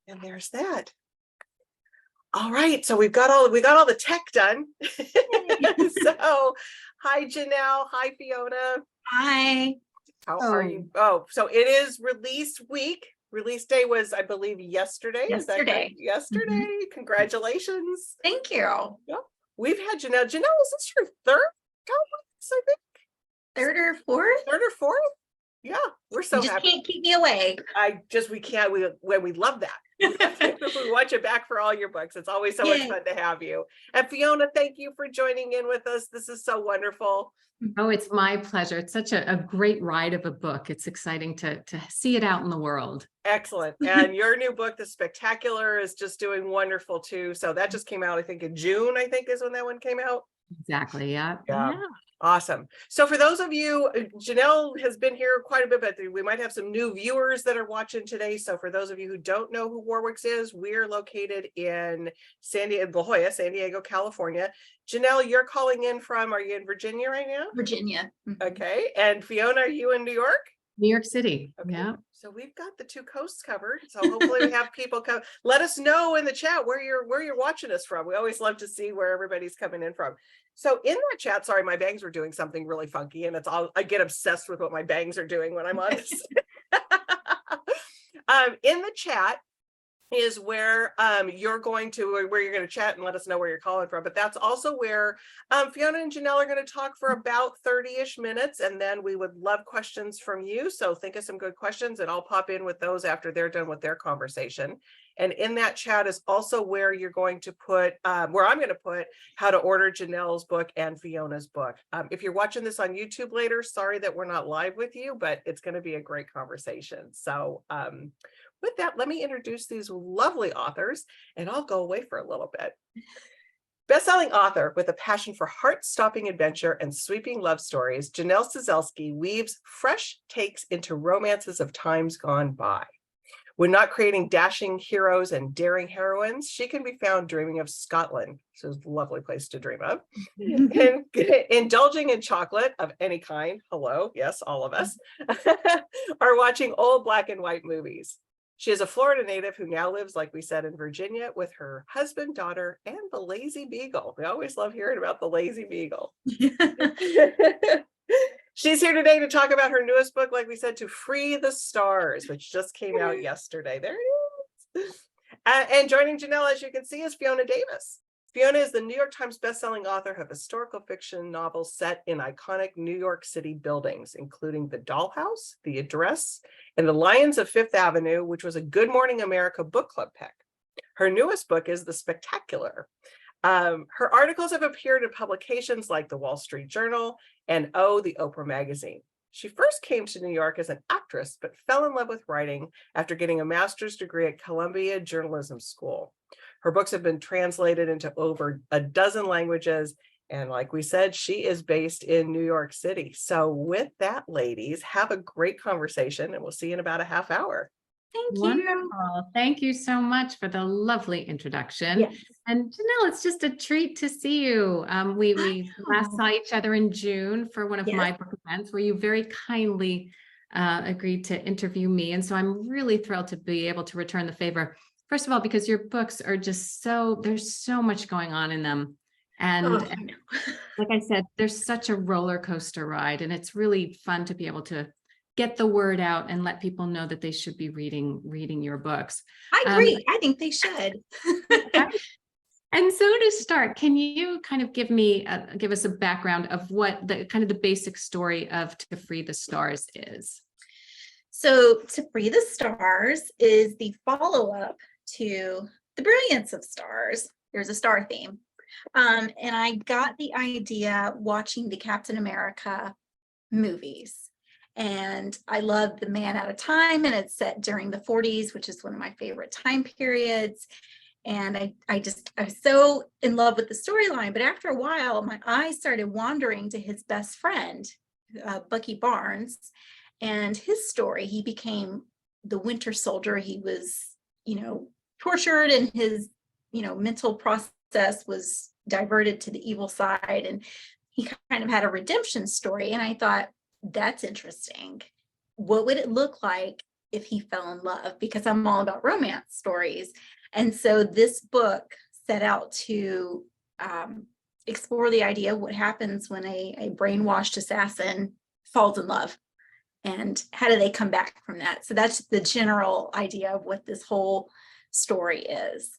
And there's that. All right, so we got all the tech done. So, hi Janelle, hi Fiona. Hi. How are you? Oh, so it is release week. Release day was, I believe, yesterday. Is that correct? Yesterday. Mm-hmm. Congratulations. Thank you. Yep. We've had Janelle. Janelle, is this your third conference, I think? Third or fourth? Third or fourth? Yeah, we're so you just happy. Can't keep me away. We can't. We love that. We want you back for all your books. It's always so much fun to have you. And Fiona, thank you for joining in with us. This is so wonderful. Oh, it's my pleasure. It's such a great ride of a book. It's exciting to see it out in the world. Excellent. And your new book, The Spectacular, is just doing wonderful too. So that just came out, I think in June, I think is when that one came out. Exactly. Yeah. Awesome. So for those of you, Janelle has been here quite a bit, but we might have some new viewers that are watching today. So for those of you who don't know who Warwick's is, we're located in La Jolla, San Diego, California. Janelle, you're calling in from, are you in Virginia right now? Virginia. Mm-hmm. Okay. And Fiona, are you in New York? New York City. Okay. Yeah. So we've got the two coasts covered. So hopefully we have people come. Let us know in the chat where you're watching us from. We always love to see where everybody's coming in from. So in that chat, sorry, my bangs were doing something really funky, and I get obsessed with what my bangs are doing when I'm on this. In the chat is where you're going to chat and let us know where you're calling from. But that's also where Fiona and Janelle are going to talk for about 30-ish minutes, and then we would love questions from you. So think of some good questions, and I'll pop in with those after they're done with their conversation. And in that chat is also where you're going to put, where I'm going to put how to order Janelle's book and Fiona's book. If you're watching this on YouTube later, sorry that we're not live with you, but it's going to be a great conversation. So with that, let me introduce these lovely authors, and I'll go away for a little bit. Best-selling author with a passion for heart-stopping adventure and sweeping love stories, Janelle Ciesielski weaves fresh takes into romances of times gone by. When not creating dashing heroes and daring heroines, she can be found dreaming of Scotland. So it's a lovely place to dream of. And indulging in chocolate of any kind. Hello, yes, all of us. Are watching old black and white movies. She is a Florida native who now lives, like we said, in Virginia with her husband, daughter, and the lazy beagle. We always love hearing about the lazy beagle. She's here today to talk about her newest book, like we said, To Free the Stars, which just came out yesterday. There it is. And joining Janelle, as you can see, is Fiona Davis. Fiona is the New York Times bestselling author of historical fiction novels set in iconic New York City buildings, including The Dollhouse, The Address, and The Lions of Fifth Avenue, which was a Good Morning America book club pick. Her newest book is The Spectacular. Her articles have appeared in publications like the Wall Street Journal and the Oprah magazine. She first came to New York as an actress, but fell in love with writing after getting a master's degree at Columbia Journalism School. Her books have been translated into over a dozen languages. And like we said, she is based in New York City. So with that, ladies, have a great conversation, and we'll see you in about a half hour. Thank you. Wonderful. Thank you so much for the lovely introduction. Yes. And Janelle, it's just a treat to see you. We last saw each other in June for one of my book events where you very kindly agreed to interview me. And so I'm really thrilled to be able to return the favor. First of all, because your books are just there's so much going on in them. And like I said, there's such a roller coaster ride, and it's really fun to be able to get the word out and let people know that they should be reading your books. I agree. I think they should. And so to start, can you kind of give us a background of what the basic story of To Free the Stars is? So To Free the Stars is the follow-up to The Brilliance of Stars. There's a star theme. And I got the idea watching the Captain America movies. And I love The Man Out of Time, and it's set during the 40s, which is one of my favorite time periods. And I was so in love with the storyline. But after a while, my eyes started wandering to his best friend, Bucky Barnes, and his story. He became the Winter Soldier. He was, tortured, and his, mental process was diverted to the evil side. And he kind of had a redemption story. And I thought, that's interesting. What would it look like if he fell in love, because I'm all about romance stories. And so this book set out to explore the idea of what happens when a brainwashed assassin falls in love, and how do they come back from that. So that's the general idea of what this whole story is.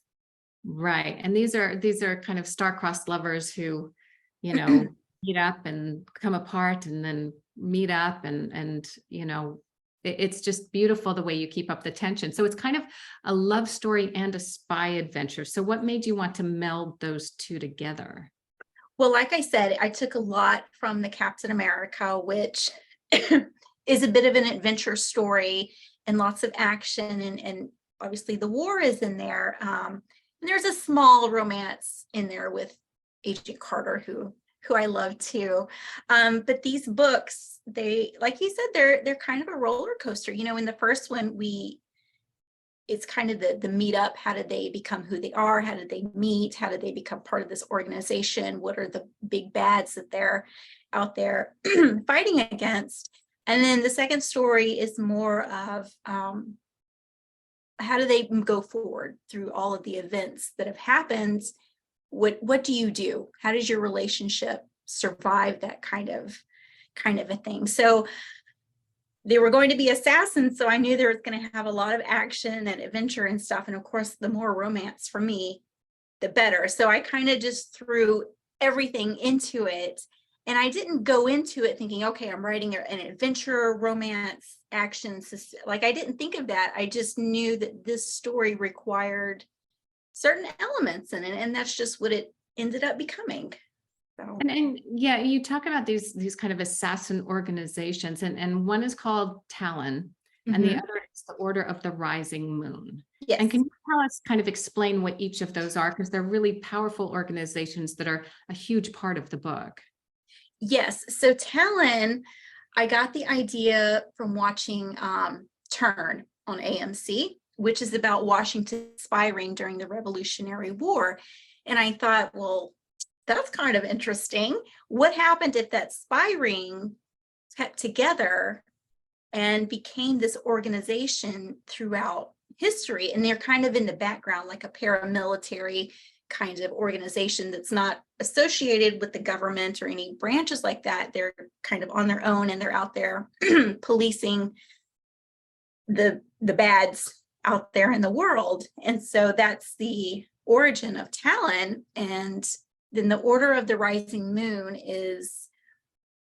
Right. And these are kind of star-crossed lovers who, you know, meet up and come apart and then meet up, and it's just beautiful the way you keep up the tension. So it's kind of a love story and a spy adventure. So what made you want to meld those two together? Well, like I said, I took a lot from the Captain America, which is a bit of an adventure story and lots of action, and obviously the war is in there. And there's a small romance in there with Agent Carter, who I love too. But these books, they, like you said, they're kind of a roller coaster. In the first one, it's kind of the meetup. How did they become who they are? How did they meet? How did they become part of this organization? What are the big bads that they're out there fighting against? And then the second story is more of how do they go forward through all of the events that have happened? What do you do? How does your relationship survive that kind of a thing? So they were going to be assassins, so I knew there was going to have a lot of action and adventure and stuff. And of course, the more romance for me, the better. So I kind of just threw everything into it. And I didn't go into it thinking, okay, I'm writing an adventure, romance, action. Like, I didn't think of that. I just knew that this story required certain elements in it. And that's just what it ended up becoming. So. And yeah, you talk about these kind of assassin organizations, and one is called Talon, and the other is the Order of the Rising Moon. Yes. And can you tell us, kind of explain what each of those are? Because they're really powerful organizations that are a huge part of the book. Yes. So Talon, I got the idea from watching Turn on AMC, which is about Washington's spy ring during the Revolutionary War. And I thought, well, that's kind of interesting. What happened if that spy ring kept together and became this organization throughout history? And they're kind of in the background, like a paramilitary kind of organization that's not associated with the government or any branches like that. They're kind of on their own, and they're out there policing the bads out there in the world. And so that's the origin of Talon. And then the Order of the Rising Moon is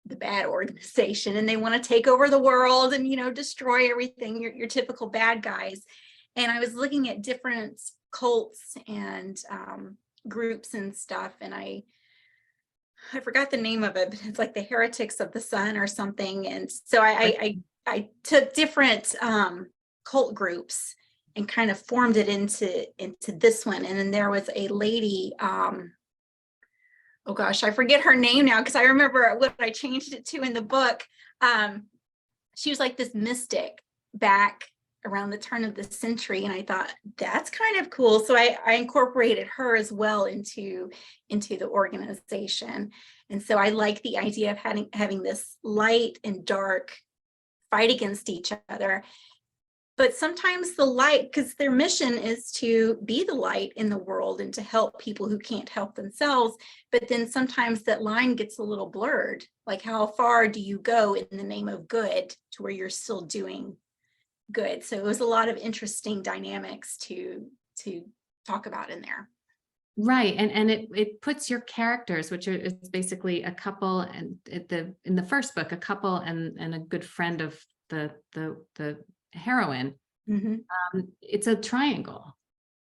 the bad organization, and they want to take over the world and, destroy everything, your typical bad guys. And I was looking at different cults and groups and stuff, and I forgot the name of it, but it's like the Heretics of the Sun or something. And so I took different cult groups and kind of formed it into this one. And then there was a lady, oh gosh, I forget her name now, because I remember what I changed it to in the book. She was like this mystic back around the turn of the century, and I thought that's kind of cool. So I incorporated her as well into the organization. And so I like the idea of having this light and dark fight against each other. But sometimes the light, because their mission is to be the light in the world and to help people who can't help themselves. But then sometimes that line gets a little blurred. Like, how far do you go in the name of good to where you're still doing good? So it was a lot of interesting dynamics to talk about in there. Right. And it puts your characters, which is basically a couple, and in the first book, a couple and a good friend of the heroine. It's a triangle,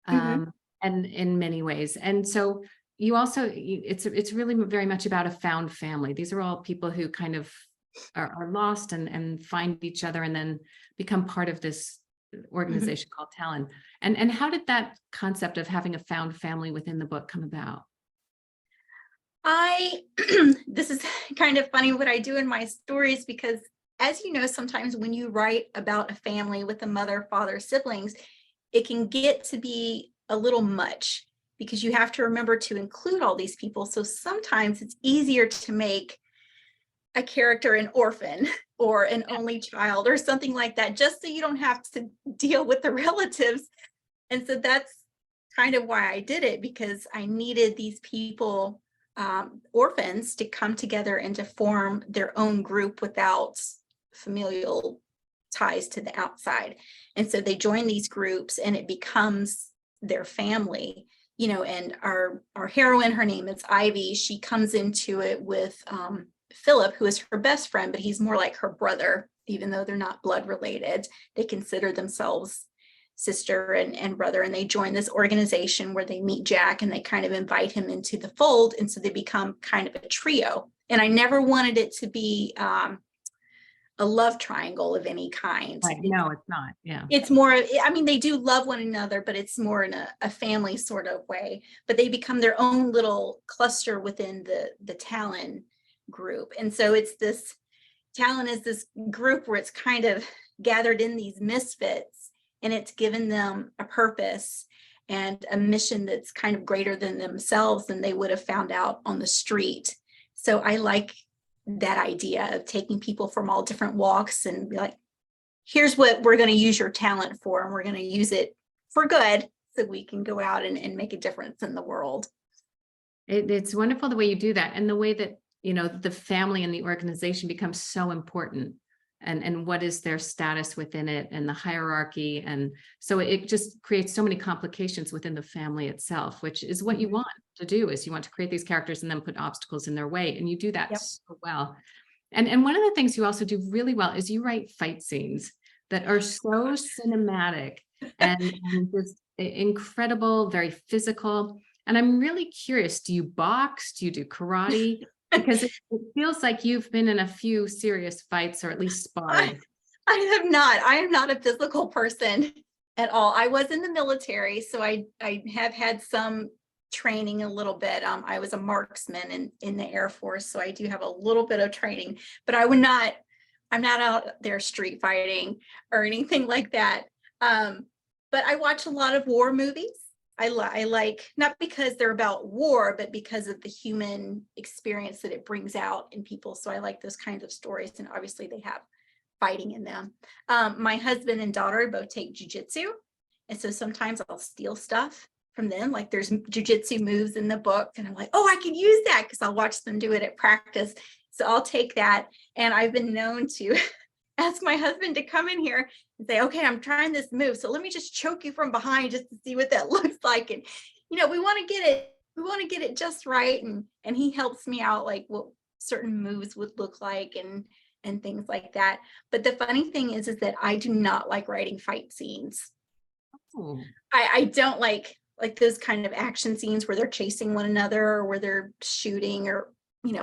and in many ways. And so you also, it's really very much about a found family. These are all people who kind of are lost and find each other and then become part of this organization called Talon. And how did that concept of having a found family within the book come about? This is kind of funny what I do in my stories, because as you know, sometimes when you write about a family with a mother, father, siblings, it can get to be a little much, because you have to remember to include all these people. So sometimes it's easier to make a character an orphan or an only child or something like that, just so you don't have to deal with the relatives. And so that's kind of why I did it, because I needed these people, orphans, to come together and to form their own group without familial ties to the outside. And so they join these groups and it becomes their family, and our heroine, her name is Ivy. She comes into it with Philip, who is her best friend, but he's more like her brother, even though they're not blood related. They consider themselves sister and brother, and they join this organization where they meet Jack and they kind of invite him into the fold. And so they become kind of a trio. And I never wanted it to be a love triangle of any kind. Right. No, it's not. Yeah. It's more, I mean, they do love one another, but it's more in a family sort of way. But they become their own little cluster within the Talon group. And so it's this, Talon is this group where it's kind of gathered in these misfits, and it's given them a purpose and a mission that's kind of greater than themselves than they would have found out on the street. So I like that idea of taking people from all different walks and be like, here's what we're going to use your talent for, and we're going to use it for good so we can go out and make a difference in the world. It's wonderful the way you do that, and the way that, the family and the organization becomes so important, and what is their status within it, and the hierarchy. And so it just creates so many complications within the family itself, which is what you want to do, is you want to create these characters and then put obstacles in their way. And you do that so well. And one of the things you also do really well is you write fight scenes that are so cinematic and just incredible, very physical. And I'm really curious, do you box? Do you do karate? Because it feels like you've been in a few serious fights, or at least sparred. I have not. I am not a physical person at all. I was in the military, so I have had some training a little bit. I was a marksman in the Air Force, so I do have a little bit of training, but I'm not out there street fighting or anything like that. But I watch a lot of war movies. I like, not because they're about war, but because of the human experience that it brings out in people. So I like those kinds of stories, and obviously they have fighting in them. My husband and daughter both take jujitsu, and so sometimes I'll steal stuff from them. Like there's jujitsu moves in the book, and I'm like, oh, I can use that, because I'll watch them do it at practice. So I'll take that, and I've been known to ask my husband to come in here and say, okay, I'm trying this move, so let me just choke you from behind just to see what that looks like. And we want to get it just right, and he helps me out, like what certain moves would look like and things like that. But the funny thing is that I do not like writing fight scenes. Oh. I don't like those kind of action scenes where they're chasing one another, or where they're shooting, or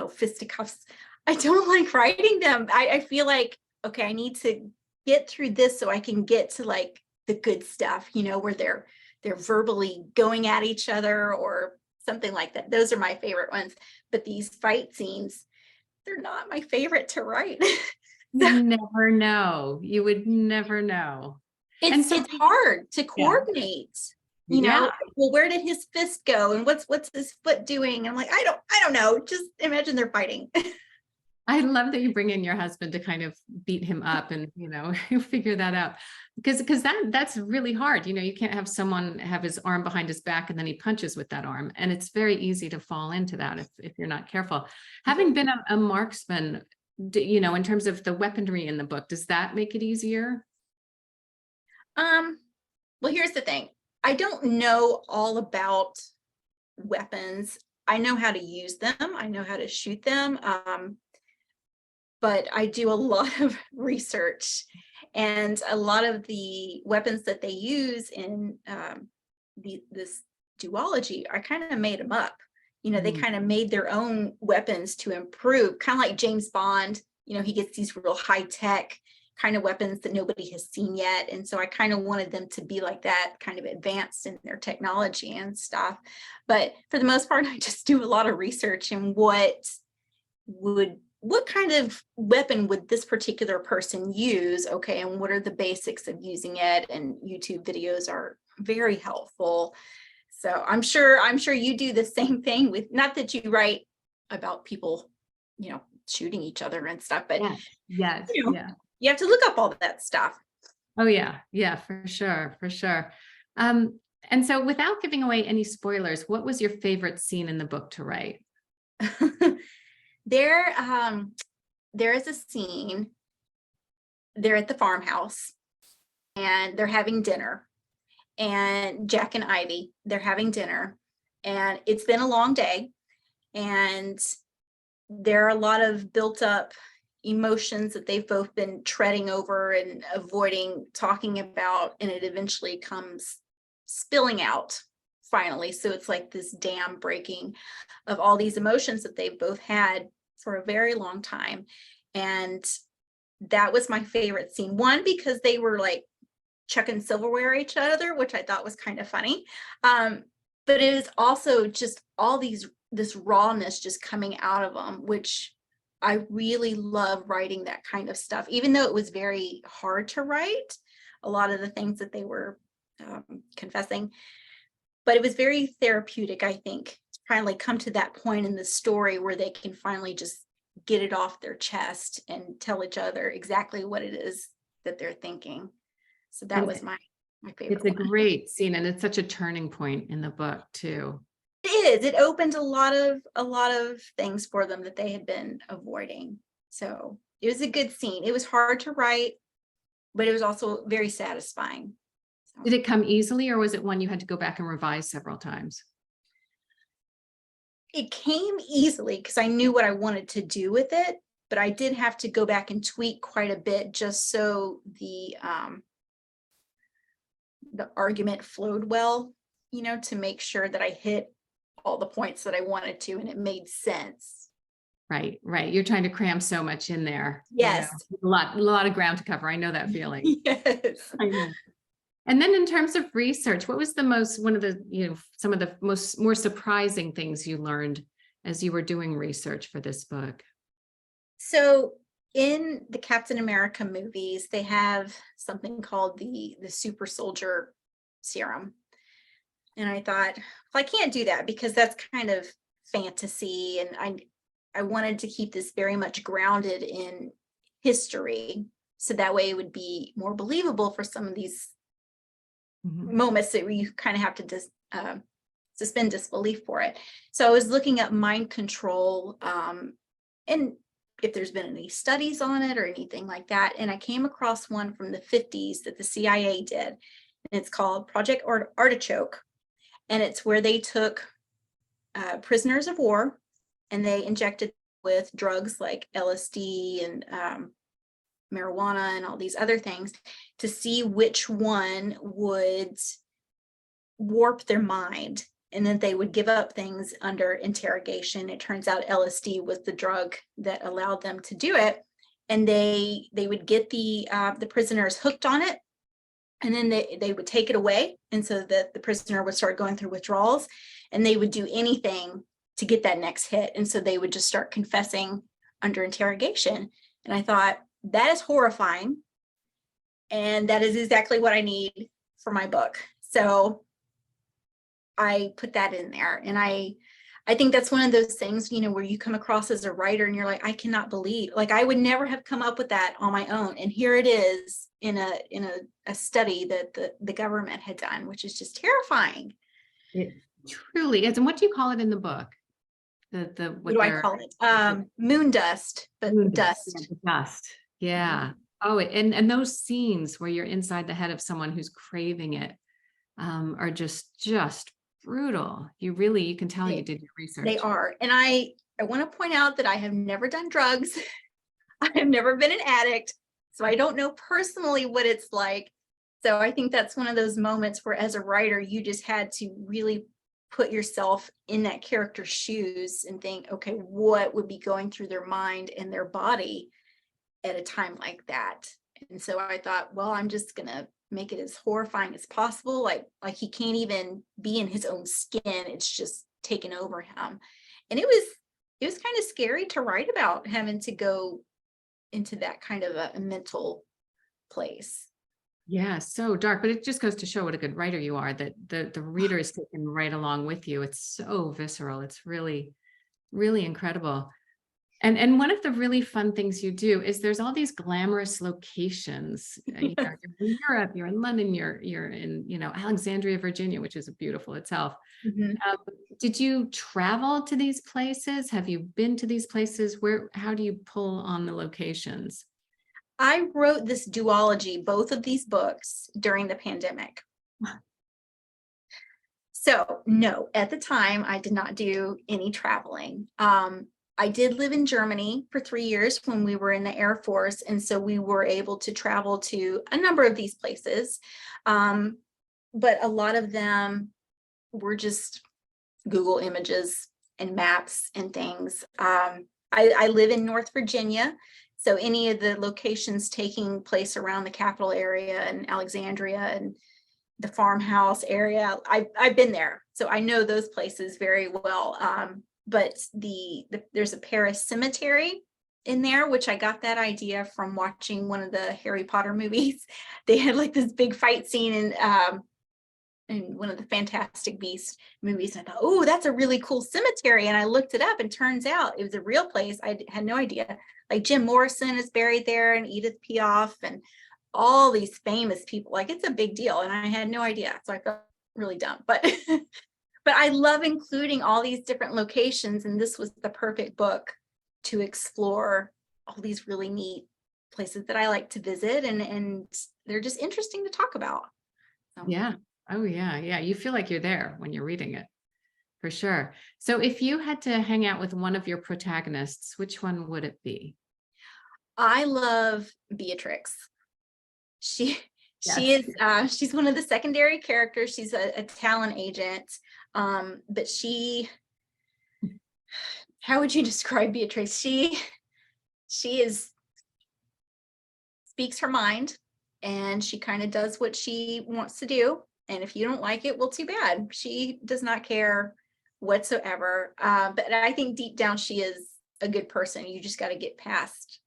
fisticuffs. I don't like writing them. I feel like, okay, I need to get through this so I can get to like the good stuff, where they're verbally going at each other or something like that. Those are my favorite ones. But these fight scenes, they're not my favorite to write. You never know. You would never know. It's hard to coordinate. Well, where did his fist go, and what's his foot doing? And I'm like, I don't know. Just imagine they're fighting. I love that you bring in your husband to kind of beat him up and, figure that out, because that's really hard. You can't have someone have his arm behind his back and then he punches with that arm. And it's very easy to fall into that if you're not careful. Having been a marksman, in terms of the weaponry in the book, does that make it easier? Well, here's the thing. I don't know all about weapons. I know how to use them. I know how to shoot them. But I do a lot of research, and a lot of the weapons that they use in this duology, I kind of made them up. They kind of made their own weapons to improve, kind of like James Bond. He gets these real high tech kind of weapons that nobody has seen yet. And so I kind of wanted them to be like that, kind of advanced in their technology and stuff. But for the most part, I just do a lot of research in what kind of weapon would this particular person use? Okay, and what are the basics of using it? And YouTube videos are very helpful. So I'm sure you do the same thing with, not that you write about people, shooting each other and stuff, but Yeah. Yes. you know, Yeah. you have to look up all that stuff. Oh yeah. Yeah, for sure. For sure. And so without giving away any spoilers, what was your favorite scene in the book to write? There, there is a scene. They're at the farmhouse and they're having dinner. And Jack and Ivy, they're having dinner. And it's been a long day. And there are a lot of built up emotions that they've both been treading over and avoiding talking about. And it eventually comes spilling out finally. So it's like this dam breaking of all these emotions that they've both had for a very long time. And that was my favorite scene. One, because they were like chucking silverware at each other, which I thought was kind of funny. But it is also just all this rawness just coming out of them, which I really love writing that kind of stuff, even though it was very hard to write a lot of the things that they were confessing. But it was very therapeutic, I think, to finally come to that point in the story where they can finally just get it off their chest and tell each other exactly what it is that they're thinking. So that was my favorite. It's a great scene, and it's such a turning point in the book too. It is. It opened a lot of things for them that they had been avoiding. So it was a good scene. It was hard to write, but it was also very satisfying. So. Did it come easily, or was it one you had to go back and revise several times? It came easily because I knew what I wanted to do with it, but I did have to go back and tweak quite a bit just so the argument flowed well, to make sure that I hit all the points that I wanted to and it made sense. Right. You're trying to cram so much in there. Yes. A lot of ground to cover. I know that feeling. Yes. I know. And then in terms of research, what was some of the more surprising things you learned as you were doing research for this book? So in the Captain America movies, they have something called the super soldier serum. And I thought, well, I can't do that because that's kind of fantasy. And I wanted to keep this very much grounded in history. So that way it would be more believable for some of these moments that you kind of have to suspend disbelief for it. So I was looking at mind control and if there's been any studies on it or anything like that. And I came across one from the 50s that the CIA did. And it's called Project Artichoke. And it's where they took prisoners of war and they injected with drugs like LSD and marijuana and all these other things to see which one would warp their mind, and then they would give up things under interrogation. It turns out LSD was the drug that allowed them to do it, and they would get the prisoners hooked on it, and then they would take it away, and so that the prisoner would start going through withdrawals, and they would do anything to get that next hit, and so they would just start confessing under interrogation. And I thought, that is horrifying, and that is exactly what I need for my book. So I put that in there, and I think that's one of those things, where you come across as a writer and you're like, I cannot believe, like I would never have come up with that on my own, and here it is in a study that the government had done, which is just terrifying. It truly is. And what do you call it in the book? What do I call it? Moon dust, but moon dust. Dust. Yeah. Oh, and those scenes where you're inside the head of someone who's craving it are just brutal. You can tell you did your research. They are. And I want to point out that I have never done drugs. I have never been an addict. So I don't know personally what it's like. So I think that's one of those moments where as a writer, you just had to really put yourself in that character's shoes and think, okay, what would be going through their mind and their body at a time like that? And so I thought, well, I'm just going to make it as horrifying as possible. Like he can't even be in his own skin. It's just taken over him. And it was kind of scary to write about, having to go into that kind of a mental place. Yeah, so dark, but it just goes to show what a good writer you are, that the reader is taken right along with you. It's so visceral. It's really, really incredible. And one of the really fun things you do is there's all these glamorous locations. You're in Europe, you're in London, you're in, Alexandria, Virginia, which is beautiful itself. Mhm. Did you travel to these places? Have you been to these places? How do you pull on the locations? I wrote this duology, both of these books, during the pandemic. So no, at the time, I did not do any traveling. I did live in Germany for 3 years when we were in the Air Force. And so we were able to travel to a number of these places. But a lot of them were just Google images and maps and things. I live in North Virginia. So any of the locations taking place around the capital area and Alexandria and the farmhouse area, I've been there. So I know those places very well. But there's a Paris cemetery in there, which I got that idea from watching one of the Harry Potter movies. They had like this big fight scene in one of the Fantastic Beasts movies. I thought, oh, that's a really cool cemetery. And I looked it up and turns out it was a real place. I had no idea. Like Jim Morrison is buried there and Edith Piaf and all these famous people. Like it's a big deal. And I had no idea. So I felt really dumb. But but I love including all these different locations. And this was the perfect book to explore all these really neat places that I like to visit. And they're just interesting to talk about. So. Yeah. Oh, yeah. Yeah. You feel like you're there when you're reading it, for sure. So if you had to hang out with one of your protagonists, which one would it be? I love Beatrix. She is she's one of the secondary characters. She's a talent agent. But how would you describe Beatrix? She speaks her mind, and she kind of does what she wants to do. And if you don't like it, well, too bad. She does not care whatsoever. But I think deep down she is a good person. You just got to get past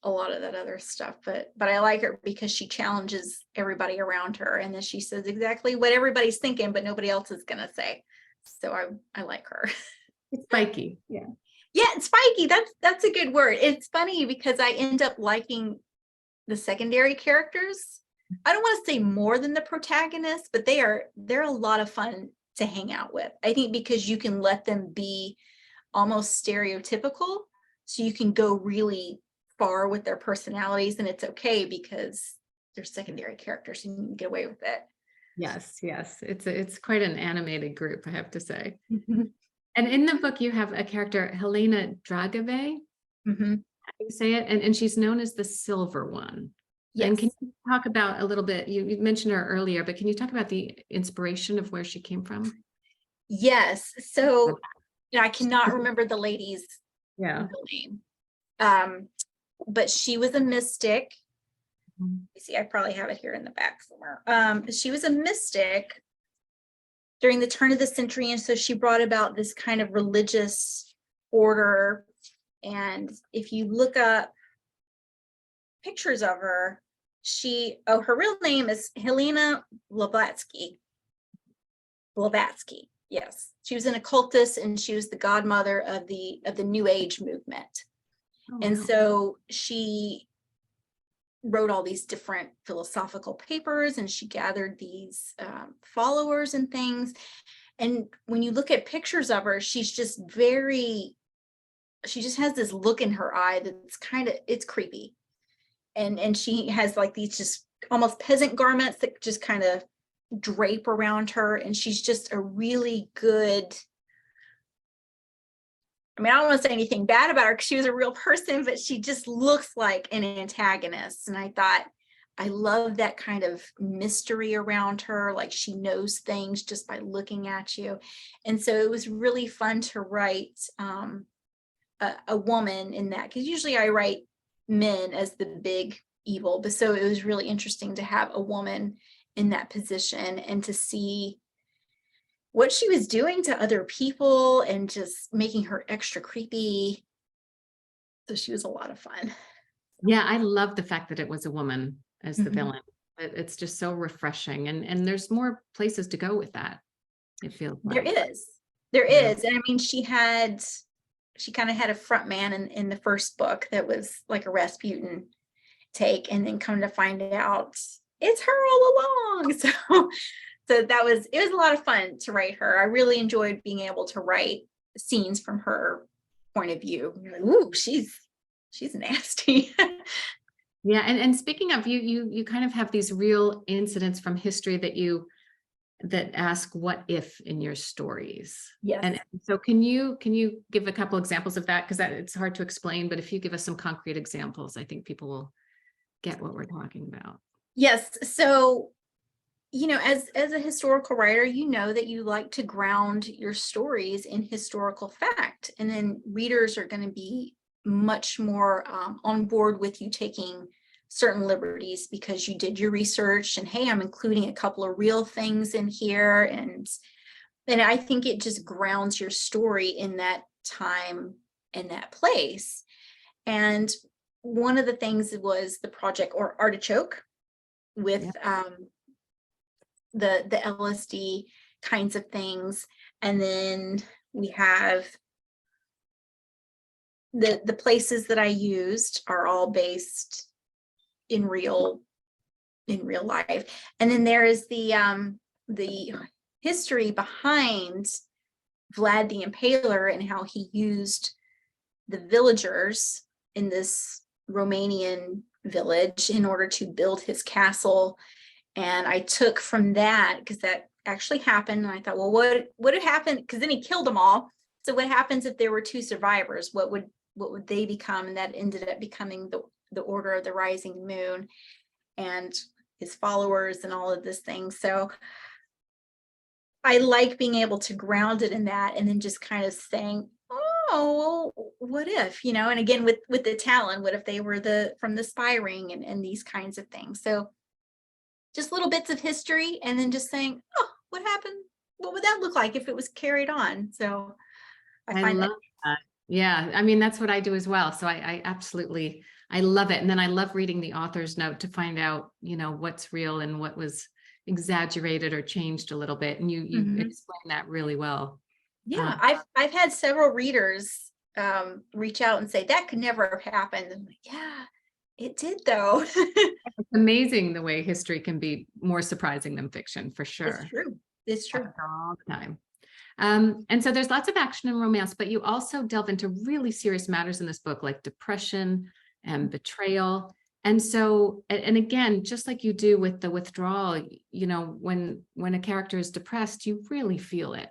a lot of that other stuff. But I like her because she challenges everybody around her, and then she says exactly what everybody's thinking, but nobody else is gonna say. So I like her. It's spiky. Yeah. Yeah, it's spiky. That's a good word. It's funny because I end up liking the secondary characters. I don't want to say more than the protagonists, but they're a lot of fun to hang out with. I think because you can let them be almost stereotypical, so you can go really far with their personalities, and it's okay because they're secondary characters and you can get away with it. Yes. It's quite an animated group, I have to say. And in the book, you have a character, Helena Dragave. Mm-hmm. How do you say it? And she's known as the Silver One. Yes. And can you talk about a little bit, you mentioned her earlier, but can you talk about the inspiration of where she came from? Yes. So I cannot remember the lady's Yeah. name. But she was a mystic. You see, I probably have it here in the back somewhere. She was a mystic during the turn of the century, and so she brought about this kind of religious order. And if you look up pictures of her, her real name is Helena Blavatsky. Yes, she was an occultist, and she was the godmother of the New Age movement. Oh, and wow. so she wrote all these different philosophical papers, and she gathered these followers and things. And when you look at pictures of her, she just has this look in her eye that's it's creepy. And she has like these just almost peasant garments that just kind of drape around her. And she's just a really good, I mean, I don't want to say anything bad about her because she was a real person, but she just looks like an antagonist. And I thought, I love that kind of mystery around her. Like she knows things just by looking at you. And so it was really fun to write a woman in that, because usually I write men as the big evil. But so it was really interesting to have a woman in that position and to see what she was doing to other people and just making her extra creepy. So she was a lot of fun. Yeah, I love the fact that it was a woman as the Mhm. villain. It's just so refreshing. And there's more places to go with that, it feels like. There Yeah. is. And I mean, she had she kind of had a front man in the first book that was like a Rasputin take, and then come to find out it's her all along. So it was a lot of fun to write her. I really enjoyed being able to write scenes from her point of view. Like, ooh, she's nasty. Yeah, and speaking of, you kind of have these real incidents from history that ask what if in your stories. Yes. And so can you give a couple examples of that? Because it's hard to explain, but if you give us some concrete examples, I think people will get what we're talking about. Yes. So, as a historical writer, that you like to ground your stories in historical fact, and then readers are going to be much more on board with you taking certain liberties because you did your research, and hey, I'm including a couple of real things in here, and I think it just grounds your story in that time and that place. And one of the things was the Project or Artichoke with the LSD kinds of things, and then we have the places that I used are all based in real life, and then there is the history behind Vlad the Impaler and how he used the villagers in this Romanian village in order to build his castle. And I took from that, because that actually happened, and I thought, well, what would happen? Because then he killed them all. So what happens if there were two survivors? What would they become? And that ended up becoming the Order of the Rising Moon and his followers and all of this thing. So I like being able to ground it in that, and then just kind of saying, oh, well, what if, and again, with the Talon, what if they were from the spy ring and these kinds of things. So just little bits of history, and then just saying, oh, what happened? What would that look like if it was carried on? So I find love that. Yeah, I mean, that's what I do as well. So I absolutely, I love it. And then I love reading the author's note to find out, what's real and what was exaggerated or changed a little bit. And you explain that really well. Yeah, I've had several readers reach out and say that could never have happened. I'm like, yeah, it did though. It's amazing the way history can be more surprising than fiction, for sure. It's true. It's true. All the time. And so there's lots of action and romance, but you also delve into really serious matters in this book, like depression and betrayal. And so, and again, just like you do with the withdrawal, when a character is depressed, you really feel it.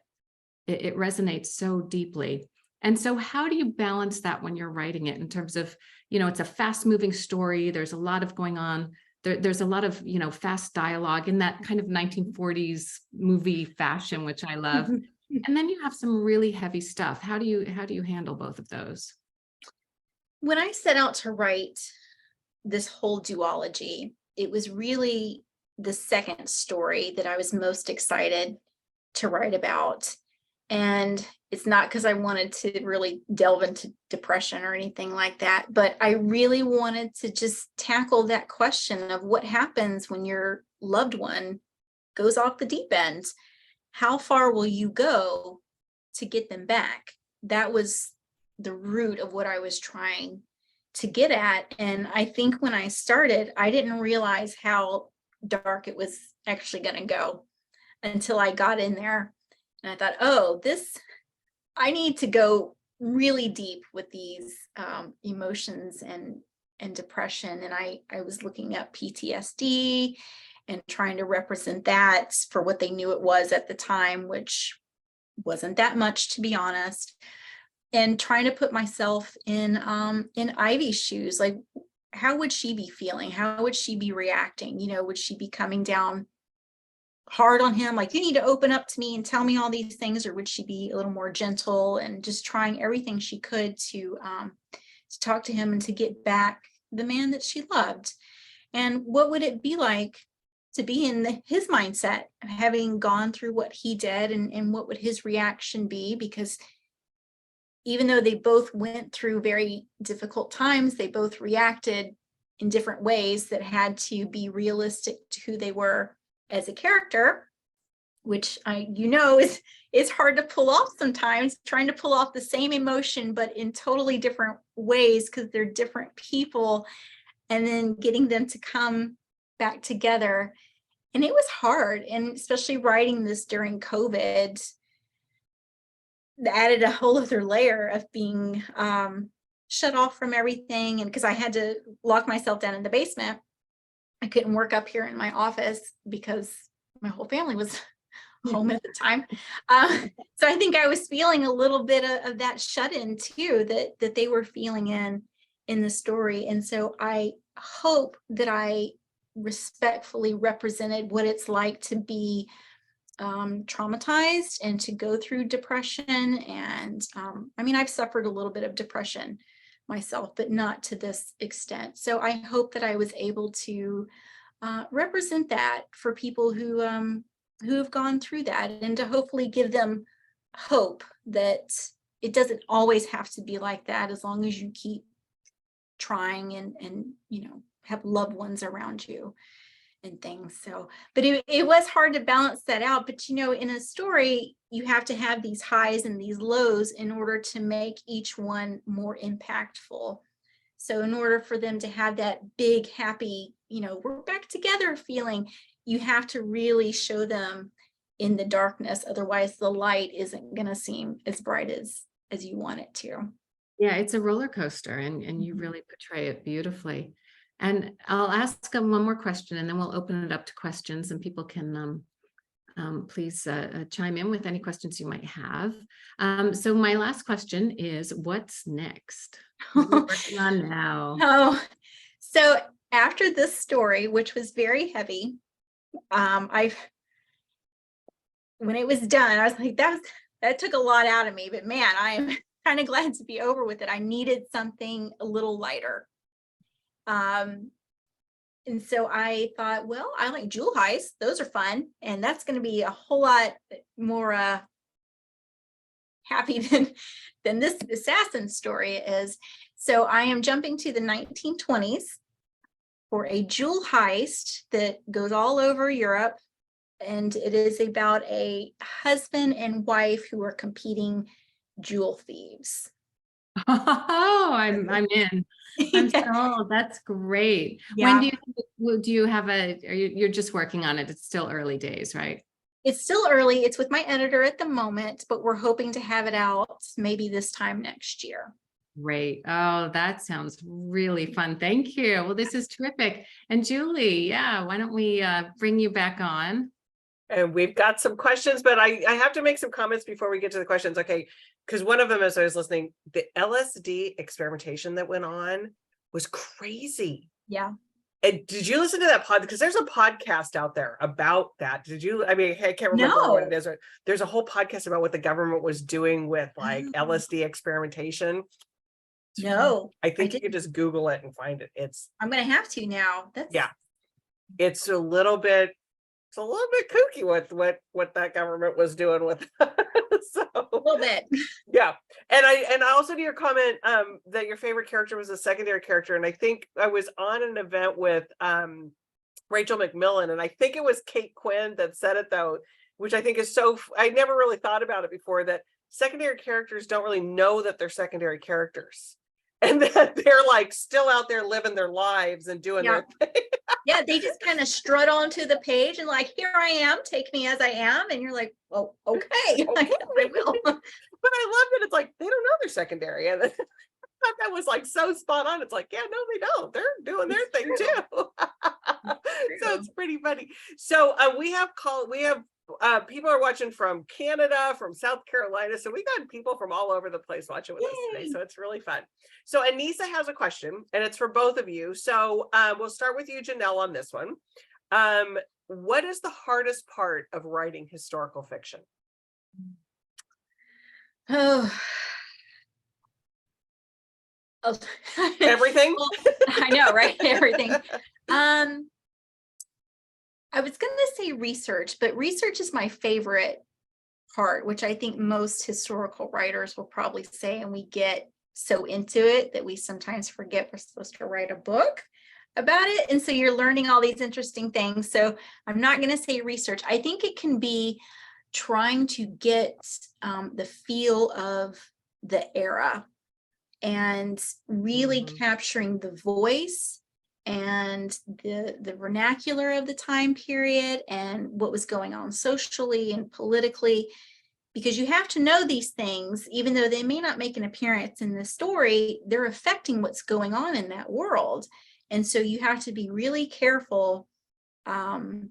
It resonates so deeply. And so how do you balance that when you're writing it in terms of, it's a fast moving story. There's a lot of going on. There's a lot of, fast dialogue in that kind of 1940s movie fashion, which I love. And then you have some really heavy stuff. How do you handle both of those? When I set out to write this whole duology, it was really the second story that I was most excited to write about. And it's not because I wanted to really delve into depression or anything like that, but I really wanted to just tackle that question of what happens when your loved one goes off the deep end. How far will you go to get them back? That was the root of what I was trying to get at. And I think when I started, I didn't realize how dark it was actually going to go until I got in there. And I thought, oh, I need to go really deep with these emotions and depression. And I was looking at PTSD and trying to represent that for what they knew it was at the time, which wasn't that much, to be honest. And trying to put myself in Ivy's shoes, like, how would she be feeling? How would she be reacting? Would she be coming down hard on him, like, you need to open up to me and tell me all these things, or would she be a little more gentle and just trying everything she could to talk to him and to get back the man that she loved? And what would it be like to be in his mindset, having gone through what he did, and what would his reaction be? Because even though they both went through very difficult times, they both reacted in different ways that had to be realistic to who they were as a character. which is hard to pull off sometimes, trying to pull off the same emotion, but in totally different ways because they're different people, and then getting them to come back together. And it was hard, and especially writing this during COVID added a whole other layer of being shut off from everything. And because I had to lock myself down in the basement, I couldn't work up here in my office because my whole family was home at the time. So I think I was feeling a little bit of that shut in too, that they were feeling in the story. And so I hope that I respectfully represented what it's like to be traumatized and to go through depression. And I mean, I've suffered a little bit of depression myself, but not to this extent. So I hope that I was able to represent that for people who have gone through that, and to hopefully give them hope that it doesn't always have to be like that, as long as you keep trying and have loved ones around you and things. So, but it was hard to balance that out. But in a story, you have to have these highs and these lows in order to make each one more impactful. So in order for them to have that big, happy, we're back together feeling, you have to really show them in the darkness. Otherwise, the light isn't going to seem as bright as you want it to. Yeah, it's a roller coaster, and you really portray it beautifully. And I'll ask one more question, and then we'll open it up to questions, and people can please chime in with any questions you might have. So my last question is, what's next? What are you working on now? Oh, so after this story, which was very heavy, when it was done, I was like, that took a lot out of me, but man, I'm kind of glad to be over with it. I needed something a little lighter. And so I thought, well, I like jewel heists. Those are fun. And that's going to be a whole lot more happy than this assassin story is. So I am jumping to the 1920s for a jewel heist that goes all over Europe. And it is about a husband and wife who are competing jewel thieves. Oh, I'm in. I'm sold. That's great. Yeah. When do you have you're just working on it? It's still early days, right? It's still early. It's with my editor at the moment, but we're hoping to have it out maybe this time next year. Great. Oh, that sounds really fun. Thank you. Well, this is terrific. And Julie, yeah, why don't we bring you back on? And we've got some questions, but I have to make some comments before we get to the questions. Okay. Because one of them, as I was listening, the LSD experimentation that went on was crazy. Yeah. And did you listen to that pod? Because there's a podcast out there about that. Did you? I mean, I can't remember what it is. There's a whole podcast about what the government was doing with like LSD experimentation. No, I think you could just Google it and find it. I'm going to have to now. It's a little bit kooky with what that government was doing with so a little bit. Yeah. And I also to your comment that your favorite character was a secondary character, and I think I was on an event with Rachel McMillan, and I think it was Kate Quinn that said it though, which I think is I never really thought about it before, that secondary characters don't really know that they're secondary characters, and that they're like still out there living their lives and doing their thing. Yeah, they just kind of strut onto the page and like, here I am, take me as I am. And you're like, oh, okay. Like, I will. But I love that it's like, they don't know they're secondary. And I thought that was like so spot on. It's like, yeah, no, they don't. They're doing their thing too. So it's pretty funny. So we have people are watching from Canada, from South Carolina. So we got people from all over the place watching with us today. So it's really fun. So Anissa has a question, and it's for both of you. So we'll start with you, Janelle, on this one. What is the hardest part of writing historical fiction? Oh. Everything? Well, I know, right? Everything. I was going to say research, but research is my favorite part, which I think most historical writers will probably say, and we get so into it that we sometimes forget we're supposed to write a book. about it. And so you're learning all these interesting things. So I'm not going to say research. I think it can be trying to get the feel of the era and really capturing the voice and the vernacular of the time period and what was going on socially and politically, because you have to know these things, even though they may not make an appearance in the story, they're affecting what's going on in that world. And so you have to be really careful to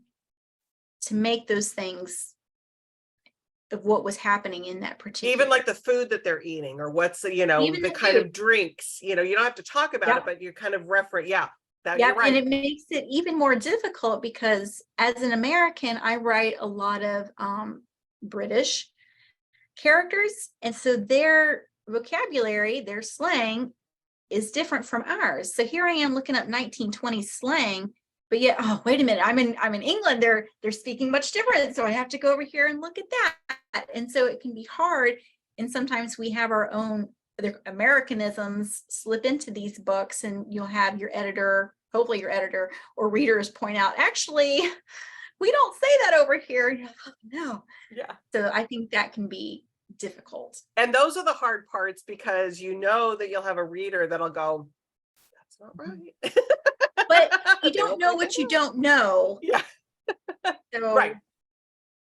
make those things of what was happening in that particular. Even like the food that they're eating, or what's the, Even the the kind food. of drinks, you don't have to talk about it, but you kind of reference, that Yeah, you're right. and it makes it even more difficult because as an American, I write a lot of British characters. And so their vocabulary, their slang is different from ours. So here I am looking up 1920s slang, but yet, oh, wait a minute, I'm in England, they're speaking much different. So I have to go over here and look at that. And so it can be hard. And sometimes we have our own other Americanisms slip into these books, and you'll have your editor, hopefully your editor or readers point out, actually, we don't say that over here. You're like, oh, no. Yeah. So I think that can be difficult. And those are the hard parts, because that you'll have a reader that'll go, that's not right. But you don't know what you don't know. Yeah. So Right.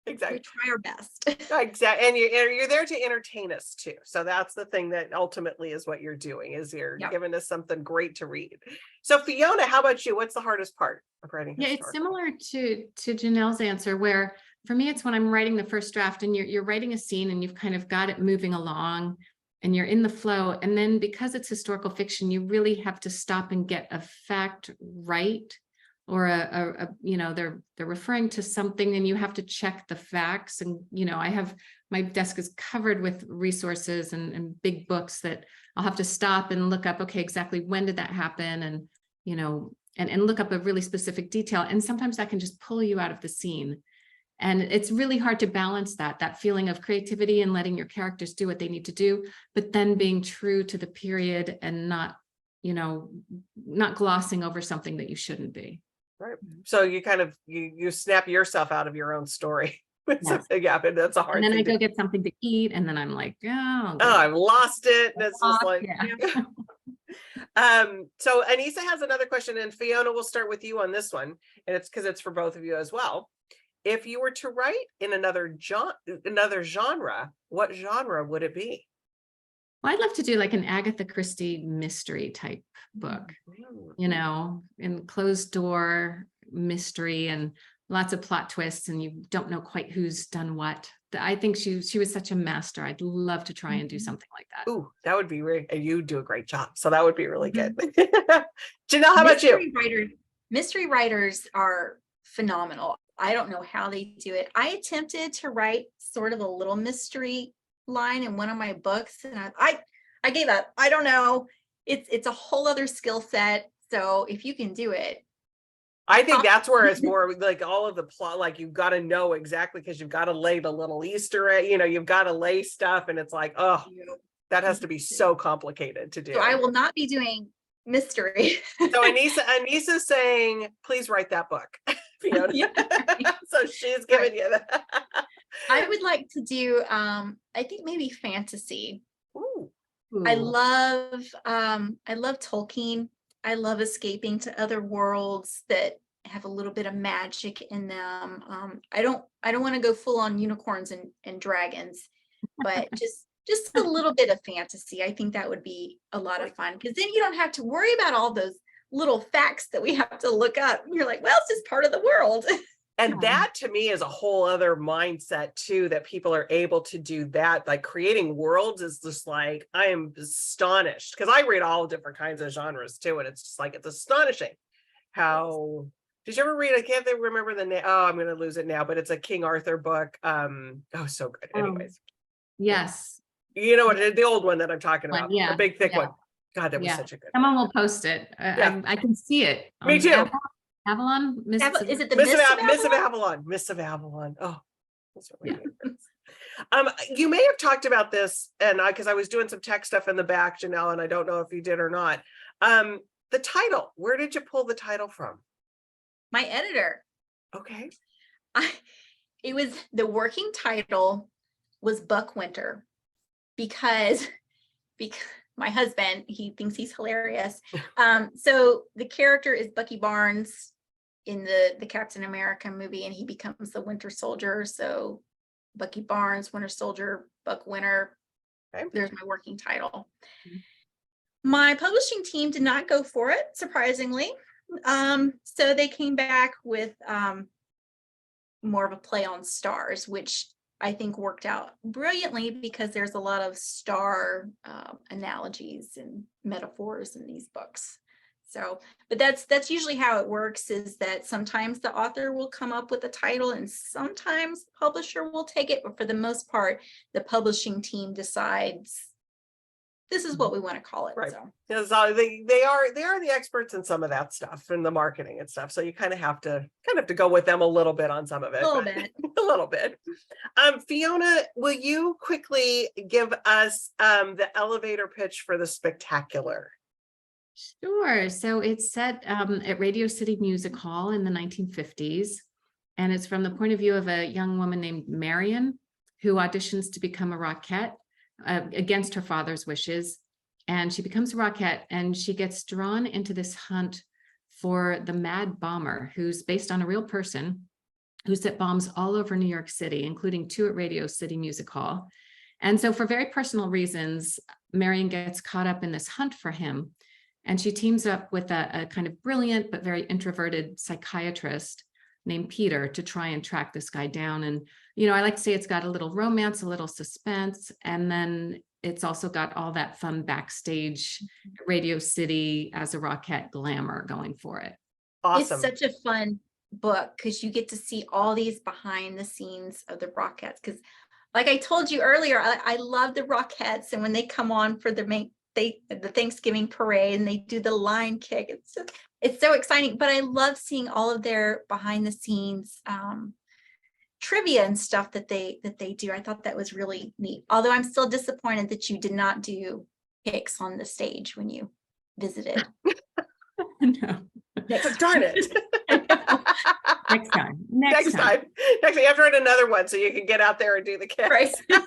Exactly. we try our best. Exactly. And you're there to entertain us too. So that's the thing that ultimately is what you're doing, is you're giving us something great to read. So Fiona, how about you? What's the hardest part of writing? Yeah, it's similar to Janelle's answer, where for me, it's when I'm writing the first draft and you're writing a scene and you've kind of got it moving along and you're in the flow. And then because it's historical fiction, you really have to stop and get a fact right, or they're referring to something and you have to check the facts. And, I have, my desk is covered with resources and big books that I'll have to stop and look up, okay, exactly when did that happen? And, and look up a really specific detail. And sometimes that can just pull you out of the scene. And it's really hard to balance that feeling of creativity and letting your characters do what they need to do, but then being true to the period and not glossing over something that you shouldn't be. Right. So you kind of, you snap yourself out of your own story. Yes. Yeah, but that's a hard thing. And then I go get something to eat, and then I'm like, oh, I've lost it. And it's just like, yeah. So Anissa has another question, and Fiona, we'll start with you on this one. And it's because it's for both of you as well. If you were to write in another genre, what genre would it be? Well, I'd love to do like an Agatha Christie mystery type book, in closed door mystery and lots of plot twists, and you don't know quite who's done what. I think she was such a master. I'd love to try and do something like that. Ooh, that would be great. And you do a great job. So that would be really good. Janelle, how about you? Mystery writers are phenomenal. I don't know how they do it. I attempted to write sort of a little mystery line in one of my books, and I gave up. I don't know. It's a whole other skill set. So if you can do it, I think that's where it's more like all of the plot, like you've got to know exactly, because you've got to lay the little Easter egg, you've got to lay stuff, and it's like, oh, that has to be so complicated to do. So I will not be doing mystery. So Anissa's saying, please write that book. So she's giving you that. I would like to do I think maybe fantasy. Ooh. I love Tolkien. I love escaping to other worlds that have a little bit of magic in them. I don't want to go full on unicorns and dragons, but just a little bit of fantasy. I think that would be a lot of fun, because then you don't have to worry about all those little facts that we have to look up. You're like, well, it's just part of the world. And that to me is a whole other mindset too, that people are able to do that. Like creating worlds is just like, I am astonished, because I read all different kinds of genres too. And it's just like, it's astonishing how, did you ever read, I can't remember the name. Oh, I'm going to lose it now, but it's a King Arthur book. So good. Anyways. Yes. You know what, the old one that I'm talking about, the big thick one. God, that was such a good Someone will post it. I can see it. Me too. Avalon? Is it the Miss of Avalon? Miss of Avalon. Oh, that's really good. You may have talked about this, and because I was doing some tech stuff in the back, Janelle, and I don't know if you did or not. the title, where did you pull the title from? My editor. Okay. It was the working title was Buck Winter because my husband, he thinks he's hilarious. So the character is Bucky Barnes in the Captain America movie, and he becomes the Winter Soldier. So Bucky Barnes, Winter Soldier, Buck Winter. Okay. There's my working title. My publishing team did not go for it, surprisingly. So they came back with more of a play on stars, which I think worked out brilliantly because there's a lot of star analogies and metaphors in these books. So, but that's usually how it works, is that sometimes the author will come up with a title and sometimes the publisher will take it, but for the most part, the publishing team decides this is what we want to call it. Right. So Because they are the experts in some of that stuff and the marketing and stuff. So you kind of have to go with them a little bit on some of it. a little bit. A little bit. Fiona, will you quickly give us the elevator pitch for the spectacular? Sure. So it's set at Radio City Music Hall in the 1950s. And it's from the point of view of a young woman named Marion, who auditions to become a Rockette against her father's wishes. And she becomes a Rockette, and she gets drawn into this hunt for the Mad Bomber, who's based on a real person who set bombs all over New York City, including 2 at Radio City Music Hall. And so for very personal reasons, Marion gets caught up in this hunt for him. And she teams up with a kind of brilliant but very introverted psychiatrist named Peter to try and track this guy down. And, you know, I like to say it's got a little romance, a little suspense, and then it's also got all that fun backstage Radio City as a Rockette glamour going for it. Awesome. It's such a fun book because you get to see all these behind the scenes of the Rockettes. Because like I told you earlier, I love the Rockettes, and when they come on for the Thanksgiving parade and they do the line kick, it's so exciting. But I love seeing all of their behind the scenes trivia and stuff that they do. I thought that was really neat. Although I'm still disappointed that you did not do picks on the stage when you visited. No. Darn it. Next time. Next time. You have to write another one so you can get out there and do the kicks. Right. Yes.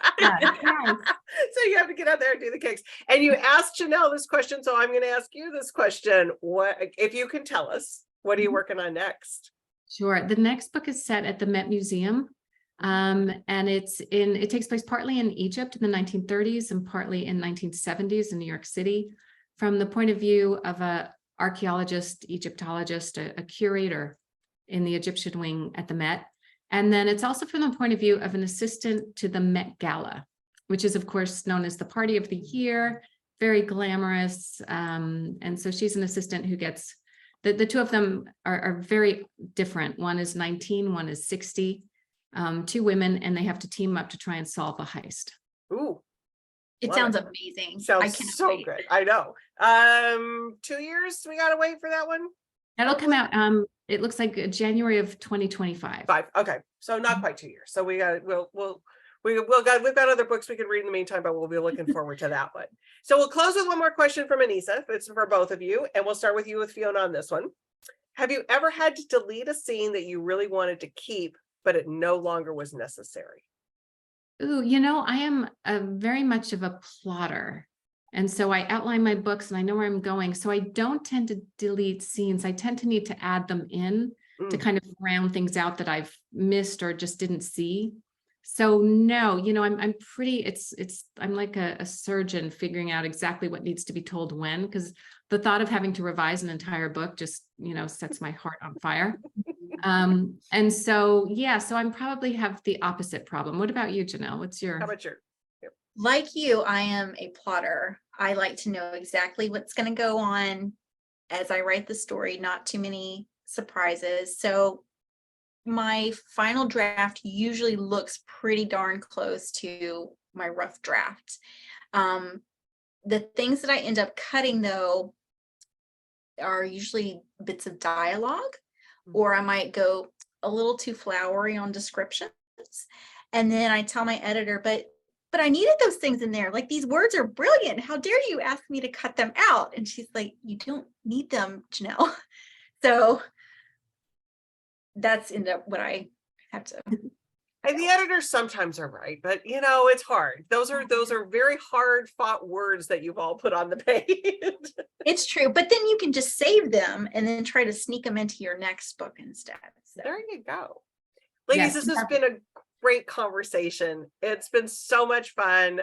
So you have to get out there and do the kicks. And you asked Janelle this question, so I'm going to ask you this question. What, if you can tell us, what are you working on next? Sure. The next book is set at the Met Museum. And it takes place partly in Egypt in the 1930s and partly in 1970s in New York City, from the point of view of a archaeologist, Egyptologist, a curator in the Egyptian wing at the Met. And then it's also from the point of view of an assistant to the Met Gala, which is of course known as the party of the year, very glamorous. And so she's an assistant who gets, the 2 of them are very different. One is 19, one is 60, 2 women, and they have to team up to try and solve a heist. Ooh. It sounds amazing. Sounds so good. I know. 2 years we gotta wait for that one. That'll come out. It looks like January of 2025. 5. Okay, so not quite 2 years. So we've got other books we can read in the meantime, but we'll be looking forward to that one. So we'll close with one more question from Anissa. It's for both of you, and we'll start with you with Fiona on this one. Have you ever had to delete a scene that you really wanted to keep, but it no longer was necessary? Ooh, you know, I am very much of a plotter. And so I outline my books and I know where I'm going. So I don't tend to delete scenes. I tend to need to add them in to kind of round things out that I've missed or just didn't see. So no, you know, I'm pretty, I'm like a surgeon figuring out exactly what needs to be told when, because the thought of having to revise an entire book just, you know, sets my heart on fire. And so, yeah, so I'm probably have the opposite problem. What about you, Janelle? What's your? How about your? Like you, I am a plotter. I like to know exactly what's going to go on as I write the story, not too many surprises. So my final draft usually looks pretty darn close to my rough draft. The things that I end up cutting, though, are usually bits of dialogue, or I might go a little too flowery on descriptions. And then I tell my editor, but but I needed those things in there. Like, these words are brilliant. How dare you ask me to cut them out? And she's like, you don't need them, Janelle. So that's ended up what I had to. And the editors sometimes are right, but you know, it's hard. Those are very hard fought words that you've all put on the page. It's true, but then you can just save them and then try to sneak them into your next book instead. So. There you go. Ladies, Yes. this has been a great conversation. It's been so much fun.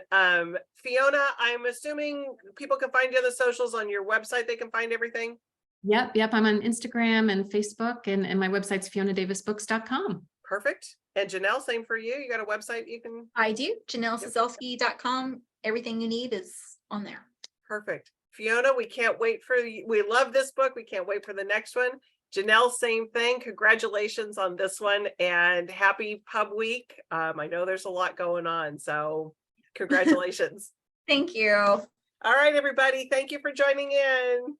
Fiona, I'm assuming people can find you on the socials, on your website, they can find everything. Yep. I'm on Instagram and Facebook, and my website's FionaDavisBooks.com. Perfect. And Janelle, same for you. You got a website you can. I do. JanelleCiesielski.com. Everything you need is on there. Perfect. Fiona, we can't wait for you. We love this book. We can't wait for the next one. Janelle, same thing. Congratulations on this one and happy Pub Week. I know there's a lot going on, so congratulations. Thank you. All right, everybody. Thank you for joining in.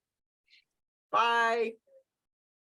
Bye.